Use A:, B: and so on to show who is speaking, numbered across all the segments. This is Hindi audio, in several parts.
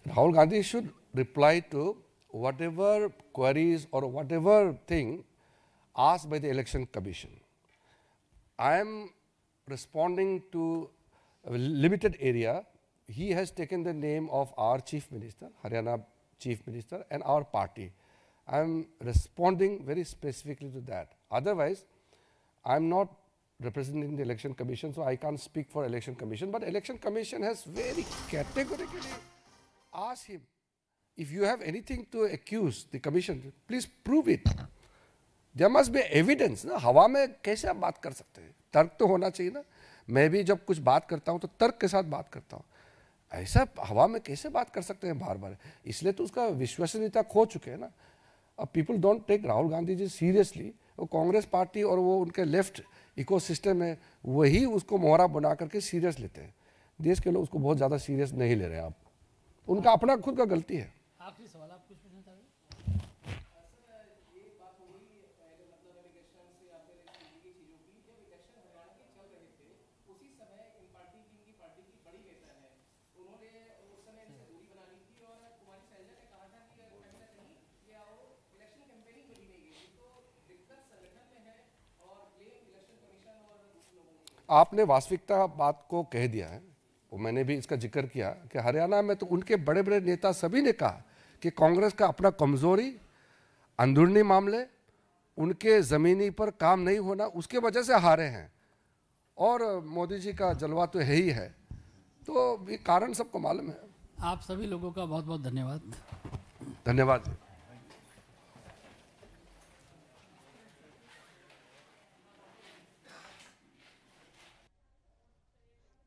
A: Rahul Gandhi should reply to whatever queries or whatever thing asked by the Election Commission. I am responding to a limited area. He has taken the name of our Chief Minister, Haryana Chief Minister, and our party. I am responding very specifically to that. Otherwise, I am not representing the Election Commission, so I can't speak for Election Commission. But Election Commission has very categorically asked him, if you have anything to accuse the Commission, please prove it. There must be evidence. ना हवा में कैसे आप बात कर सकते हैं? तर्क तो होना चाहिए ना. मैं भी जब कुछ बात करता हूँ तो तर्क के साथ बात करता हूँ. ऐसा हवा में कैसे बात कर सकते हैं बार बार? इसलिए तो उसका विश्वसनीयता खो चुके हैं ना. अब people don't take Rahul Gandhi ji seriously. वो कांग्रेस पार्टी और वो उनके लेफ्ट इकोसिस्टम है, वही उसको मोहरा बना करके सीरियस लेते हैं. देश के लोग उसको बहुत ज़्यादा सीरियस नहीं ले रहे हैं. आप उनका अपना खुद का गलती है.
B: आखिरी सवाल आप कुछ पूछना चाहेंगे?
A: आपने वास्तविकता बात को कह दिया है. वो मैंने भी इसका जिक्र किया कि हरियाणा में तो उनके बड़े बड़े नेता सभी ने कहा कि कांग्रेस का अपना कमजोरी, अंदरूनी मामले, उनके ज़मीनी पर काम नहीं होना, उसके वजह से हारे हैं. और मोदी जी का जलवा तो है ही है. तो ये कारण सबको मालूम है.
B: आप सभी लोगों का बहुत बहुत धन्यवाद.
A: धन्यवाद.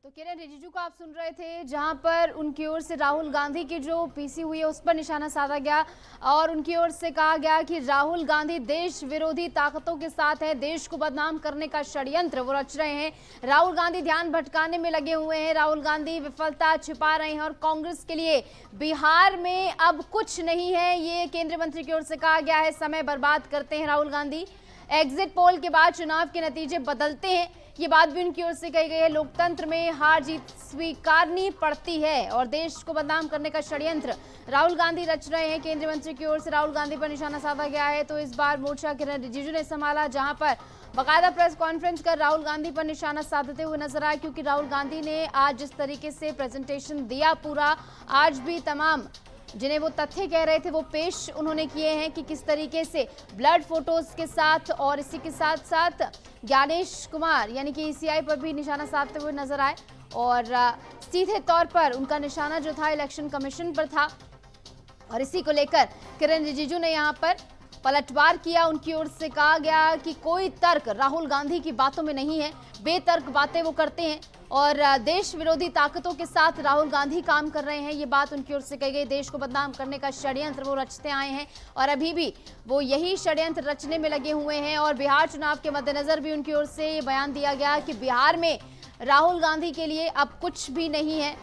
C: तो किरण रिजिजू को आप सुन रहे थे, जहां पर उनकी ओर से राहुल गांधी की जो पीसी हुई है उस पर निशाना साधा गया और उनकी ओर से कहा गया कि राहुल गांधी देश विरोधी ताकतों के साथ है, देश को बदनाम करने का षड्यंत्र वो रच रहे हैं. राहुल गांधी ध्यान भटकाने में लगे हुए हैं, राहुल गांधी विफलता छिपा रहे हैं और कांग्रेस के लिए बिहार में अब कुछ नहीं है, ये केंद्रीय मंत्री की ओर से कहा गया है. समय बर्बाद करते हैं राहुल गांधी. एग्जिट पोल के बाद चुनाव के नतीजे बदलते हैं, ये बात भी उनकी ओर से कही गई है. लोकतंत्र में हार जीत स्वीकारनी पड़ती है और देश को बदनाम करने का षड्यंत्र राहुल गांधी रच रहे हैं. केंद्रीय मंत्री की ओर से राहुल गांधी पर निशाना साधा गया है. तो इस बार मोर्चा किरण रिजिजू ने संभाला, जहां पर बाकायदा प्रेस कॉन्फ्रेंस कर राहुल गांधी पर निशाना साधते हुए नजर आए, क्योंकि राहुल गांधी ने आज जिस तरीके से प्रेजेंटेशन दिया पूरा, आज भी तमाम जिन्हें वो तथ्य कह रहे थे वो पेश उन्होंने किए हैं कि किस तरीके से ब्लड फोटोज के साथ और इसी के साथ साथ ज्ञानेश कुमार यानी कि ईसीआई पर भी निशाना साधते हुए नजर आए. और सीधे तौर पर उनका निशाना जो था इलेक्शन कमीशन पर था और इसी को लेकर किरण रिजिजू ने यहाँ पर पलटवार किया. उनकी ओर से कहा गया कि कोई तर्क राहुल गांधी की बातों में नहीं है, बेतर्क बातें वो करते हैं और देश विरोधी ताकतों के साथ राहुल गांधी काम कर रहे हैं, ये बात उनकी ओर से कही गई. देश को बदनाम करने का षड्यंत्र वो रचते आए हैं और अभी भी वो यही षड्यंत्र रचने में लगे हुए हैं. और बिहार चुनाव के मद्देनजर भी उनकी ओर से ये बयान दिया गया कि बिहार में राहुल गांधी के लिए अब कुछ भी नहीं है.